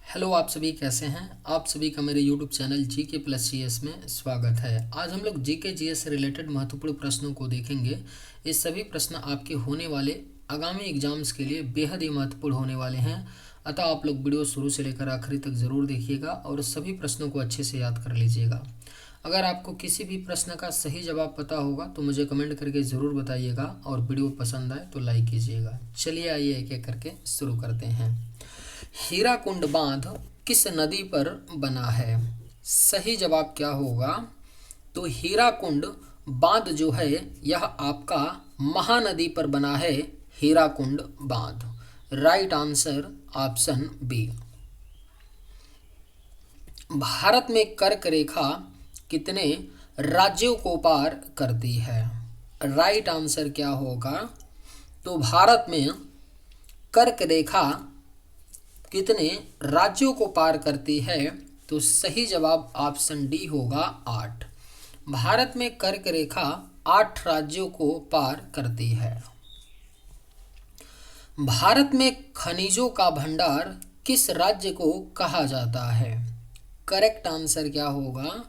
Hello, आप सभी कैसे हैं। आप सभी का मेरे YouTube channel GK plus GS में स्वागत है। आज हम लोग जीके जीएस से रिलेटेड महत्वपूर्ण प्रश्नों को देखेंगे। ये सभी प्रश्न आपके होने वाले आगामी एग्जाम्स के लिए बेहद ही महत्वपूर्ण होने वाले हैं। अतः आप लोग वीडियो शुरू से लेकर आखिरी तक ज़रूर देखिएगा और सभी प्रश्नों को अच्छे से याद कर लीजिएगा। अगर आपको किसी भी प्रश्न का सही जवाब पता होगा तो मुझे कमेंट करके ज़रूर बताइएगा और वीडियो पसंद आए तो लाइक कीजिएगा। चलिए आइए एक एक करके शुरू करते हैं। हीराकुंड बांध किस नदी पर बना है? सही जवाब क्या होगा? तो हीराकुंड बांध जो है यह आपका महानदी पर बना है। हीराकुंड बांध right answer option B. Bharat में कर्क रेखा कितने राज्यों को पार करती है? राइट आंसर क्या होगा? तो भारत में कर्क रेखा कितने राज्यों को पार करती है? तो सही जवाब ऑप्शन डी होगा 8। भारत में कर्क रेखा 8 राज्यों को पार करती है। भारत में खनिजों का भंडार किस राज्य को कहा जाता है? करेक्ट आंसर क्या होगा?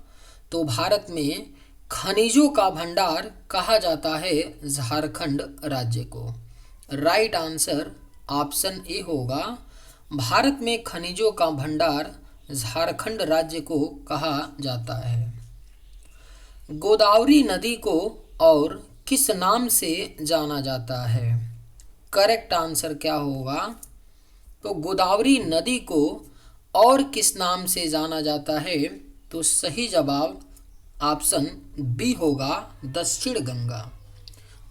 तो भारत में खनिजों का भंडार कहा जाता है झारखंड राज्य को। राइट आंसर ऑप्शन ए होगा। भारत में खनिजों का भंडार झारखंड राज्य को कहा जाता है। गोदावरी नदी को और किस नाम से जाना जाता है? करेक्ट आंसर क्या होगा? तो गोदावरी नदी को और किस नाम से जाना जाता है? तो सही जवाब ऑप्शन बी होगा दक्षिण गंगा।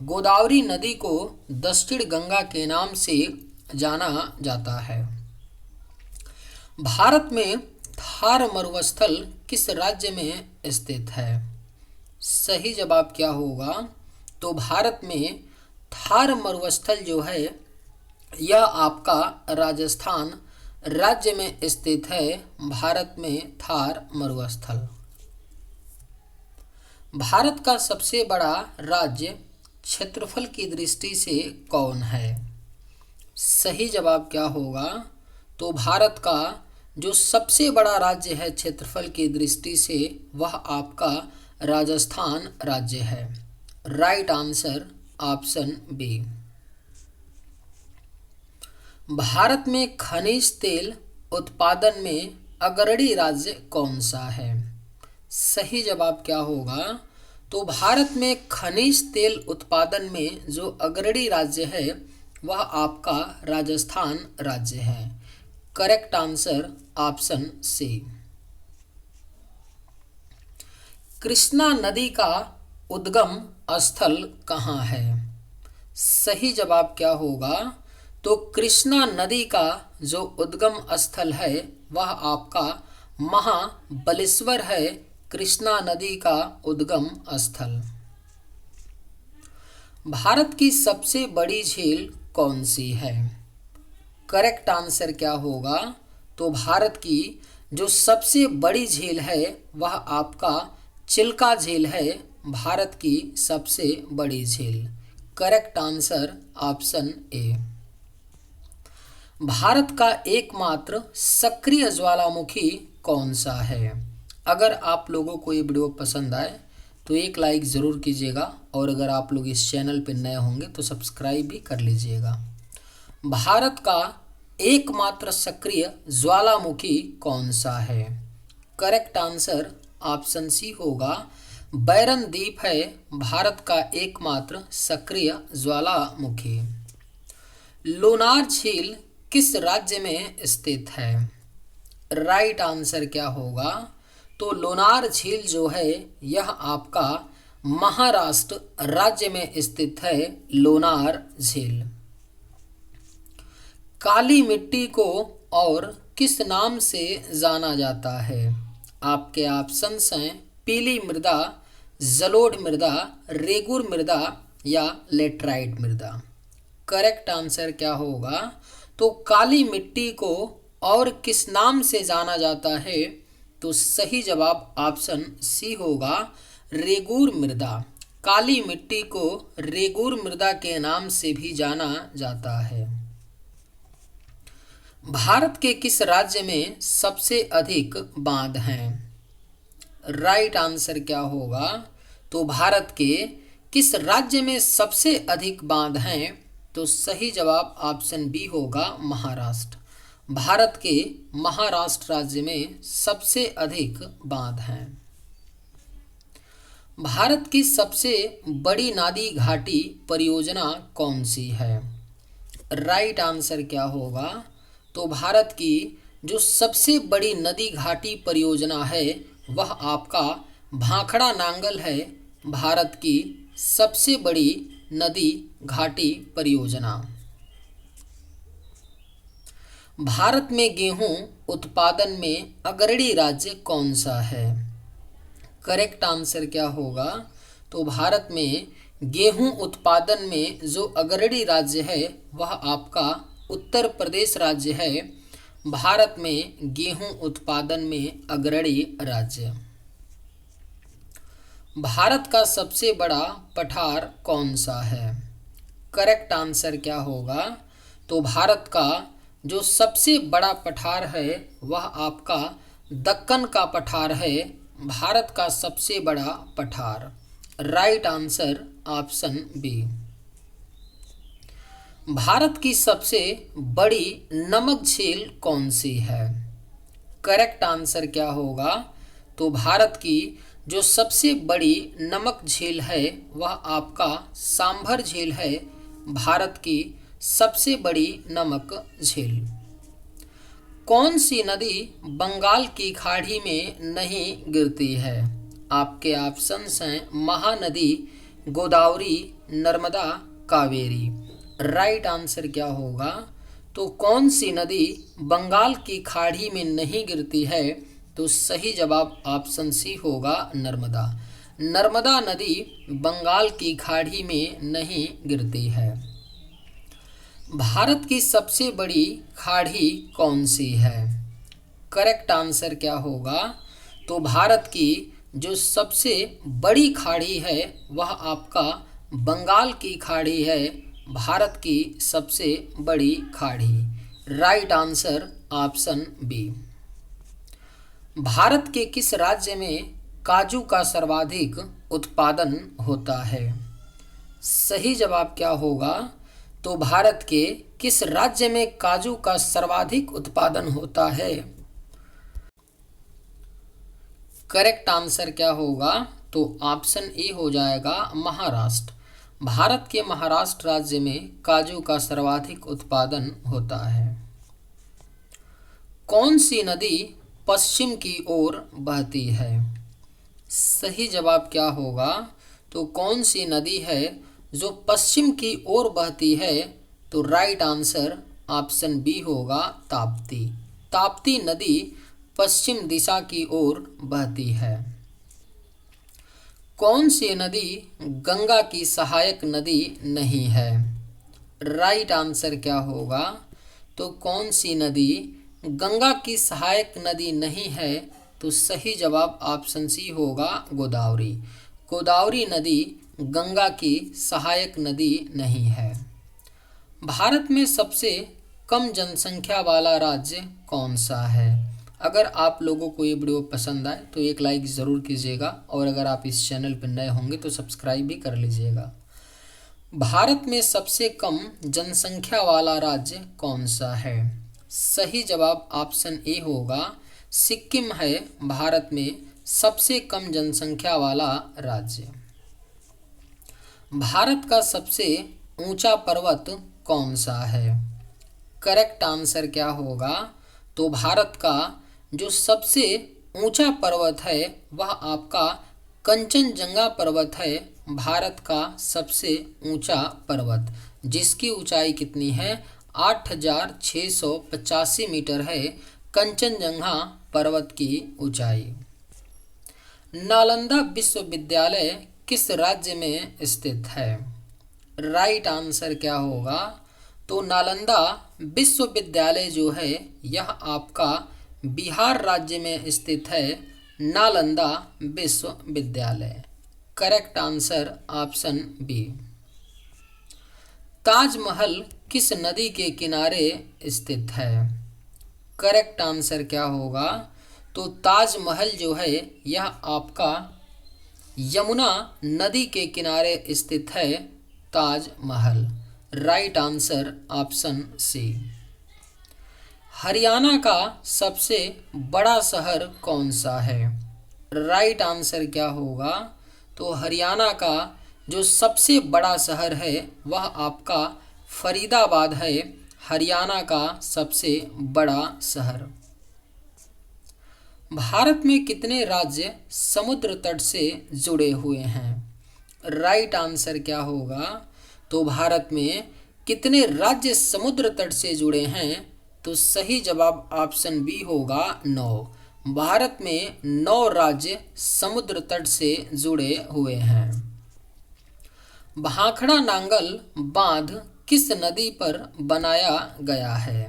गोदावरी नदी को दक्षिण गंगा के नाम से जाना जाता है। भारत में थार मरुस्थल किस राज्य में स्थित है? सही जवाब क्या होगा? तो भारत में थार मरुस्थल जो है यह आपका राजस्थान राज्य में स्थित है। भारत में थार मरुस्थल। भारत का सबसे बड़ा राज्य क्षेत्रफल की दृष्टि से कौन है? सही जवाब क्या होगा? तो भारत का जो सबसे बड़ा राज्य है क्षेत्रफल की दृष्टि से वह आपका राजस्थान राज्य है। Right answer option B. Bharat में खनिज तेल उत्पादन में अग्रणी राज्य कौन सा है? सही जवाब क्या होगा? तो भारत में खनिज तेल उत्पादन में जो अग्रणी राज्य है वह आपका राजस्थान राज्य है। Correct answer option C. Krishna नदी का उद्गम स्थल कहाँ है? सही जवाब क्या होगा? तो कृष्णा नदी का जो उद्गम स्थल है वह आपका महाबलेश्वर है। कृष्णा नदी का उद्गम स्थल। भारत की सबसे बड़ी झील कौन सी है? करेक्ट आंसर क्या होगा? तो भारत की जो सबसे बड़ी झील है वह आपका चिल्का झील है। भारत की सबसे बड़ी झील। Correct answer option A. Bharat का एकमात्र सक्रिय ज्वालामुखी कौन सा है? अगर आप लोगों को ये वीडियो पसंद आए तो एक लाइक ज़रूर कीजिएगा और अगर आप लोग इस चैनल पर नए होंगे तो सब्सक्राइब भी कर लीजिएगा। भारत का एकमात्र सक्रिय ज्वालामुखी कौन सा है? करेक्ट आंसर ऑप्शन सी होगा। बैरन द्वीप है भारत का एकमात्र सक्रिय ज्वालामुखी। लोनार झील किस राज्य में स्थित है? राइट आंसर क्या होगा? तो लोनार झील जो है यह आपका महाराष्ट्र राज्य में स्थित है। लोनार झील। काली मिट्टी को और किस नाम से जाना जाता है? आपके ऑप्शंस हैं पीली मृदा, जलोढ़ मृदा, रेगुर मृदा या लेटराइट मृदा। करेक्ट आंसर क्या होगा? तो काली मिट्टी को और किस नाम से जाना जाता है? तो सही जवाब ऑप्शन सी होगा रेगुर मृदा। काली मिट्टी को रेगुर मृदा के नाम से भी जाना जाता है। भारत के किस राज्य में सबसे अधिक बांध हैं? राइट आंसर क्या होगा? तो भारत के किस राज्य में सबसे अधिक बांध हैं? तो सही जवाब ऑप्शन बी होगा, महाराष्ट्र। भारत के महाराष्ट्र राज्य में सबसे अधिक बांध हैं। भारत की सबसे बड़ी नदी घाटी परियोजना कौन सी है? राइट आंसर क्या होगा? तो भारत की जो सबसे बड़ी नदी घाटी परियोजना है वह आपका भाखड़ा नांगल है। भारत की सबसे बड़ी नदी घाटी परियोजना। भारत में गेहूं उत्पादन में अग्रणी राज्य कौन सा है? करेक्ट आंसर क्या होगा? तो भारत में गेहूं उत्पादन में जो अग्रणी राज्य है वह आपका उत्तर प्रदेश राज्य है। भारत में गेहूं उत्पादन में अग्रणी राज्य। भारत का सबसे बड़ा पठार कौन सा है? करेक्ट आंसर क्या होगा? तो भारत का जो सबसे बड़ा पठार है वह आपका दक्कन का पठार है। भारत का सबसे बड़ा पठार। Right answer option B. Bharat की सबसे बड़ी नमक झील कौन सी है? करेक्ट आंसर क्या होगा? तो भारत की जो सबसे बड़ी नमक झील है वह आपका सांभर झील है। भारत की सबसे बड़ी नमक झील। कौन सी नदी बंगाल की खाड़ी में नहीं गिरती है? आपके ऑप्शंस हैं महानदी, गोदावरी, नर्मदा, कावेरी। राइट आंसर क्या होगा? तो कौन सी नदी बंगाल की खाड़ी में नहीं गिरती है? तो सही जवाब ऑप्शन सी होगा, नर्मदा। नर्मदा नदी बंगाल की खाड़ी में नहीं गिरती है। भारत की सबसे बड़ी खाड़ी कौन सी है? करेक्ट आंसर क्या होगा? तो भारत की जो सबसे बड़ी खाड़ी है वह आपका बंगाल की खाड़ी है। भारत की सबसे बड़ी खाड़ी। Right answer option B. Bharat के किस राज्य में काजू का सर्वाधिक उत्पादन होता है? सही जवाब क्या होगा? तो भारत के किस राज्य में काजू का सर्वाधिक उत्पादन होता है? करेक्ट आंसर क्या होगा? तो ऑप्शन ए हो जाएगा, महाराष्ट्र। भारत के महाराष्ट्र राज्य में काजू का सर्वाधिक उत्पादन होता है। कौन सी नदी पश्चिम की ओर बहती है? सही जवाब क्या होगा? तो कौन सी नदी है जो पश्चिम की ओर बहती है? तो राइट आंसर ऑप्शन बी होगा, ताप्ती। ताप्ती नदी पश्चिम दिशा की ओर बहती है। कौन सी नदी गंगा की सहायक नदी नहीं है? राइट आंसर क्या होगा? तो कौन सी नदी गंगा की सहायक नदी नहीं है? तो सही जवाब ऑप्शन सी होगा, गोदावरी। गोदावरी नदी गंगा की सहायक नदी नहीं है। भारत में सबसे कम जनसंख्या वाला राज्य कौन सा है? अगर आप लोगों को ये वीडियो पसंद आए तो एक लाइक ज़रूर कीजिएगा और अगर आप इस चैनल पर नए होंगे तो सब्सक्राइब भी कर लीजिएगा। भारत में सबसे कम जनसंख्या वाला राज्य कौन सा है? सही जवाब ऑप्शन ए होगा, सिक्किम है भारत में सबसे कम जनसंख्या वाला राज्य। भारत का सबसे ऊंचा पर्वत कौन सा है? करेक्ट आंसर क्या होगा? तो भारत का जो सबसे ऊंचा पर्वत है वह आपका कंचनजंगा पर्वत है। भारत का सबसे ऊंचा पर्वत, जिसकी ऊंचाई कितनी है? 8,685 मीटर है कंचनजंगा पर्वत की ऊंचाई। नालंदा विश्वविद्यालय किस राज्य में स्थित है? राइट आंसर क्या होगा? तो नालंदा विश्वविद्यालय जो है यह आपका बिहार राज्य में स्थित है। नालंदा विश्वविद्यालय। Correct answer option B. Taj Mahal किस नदी के किनारे स्थित है? करेक्ट आंसर क्या होगा? तो ताजमहल जो है यह आपका यमुना नदी के किनारे स्थित है, Taj Mahal. Right answer option C. Haryana का सबसे बड़ा शहर कौन सा है? राइट आंसर क्या होगा? तो हरियाणा का जो सबसे बड़ा शहर है वह आपका फरीदाबाद है, हरियाणा का सबसे बड़ा शहर। भारत में कितने राज्य समुद्र तट से जुड़े हुए हैं? राइट आंसर क्या होगा? तो भारत में कितने राज्य समुद्र तट से जुड़े हैं? तो सही जवाब ऑप्शन बी होगा 9। भारत में 9 राज्य समुद्र तट से जुड़े हुए हैं। भाखड़ा नांगल बांध किस नदी पर बनाया गया है?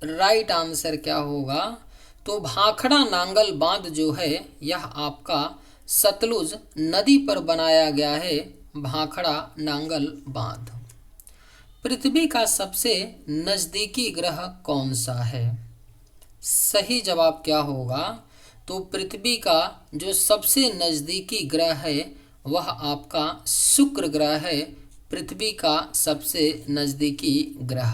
राइट आंसर क्या होगा? तो भाखड़ा नांगल बांध जो है यह आपका सतलुज नदी पर बनाया गया है, भाखड़ा नांगल बांध। पृथ्वी का सबसे नज़दीकी ग्रह कौन सा है? सही जवाब क्या होगा? तो पृथ्वी का जो सबसे नज़दीकी ग्रह है वह आपका शुक्र ग्रह है, पृथ्वी का सबसे नज़दीकी ग्रह।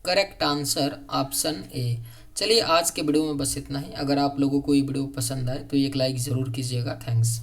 Correct answer option A. चलिए आज के वीडियो में बस इतना ही। अगर आप लोगों को ये वीडियो पसंद आए तो एक लाइक ज़रूर कीजिएगा। थैंक्स।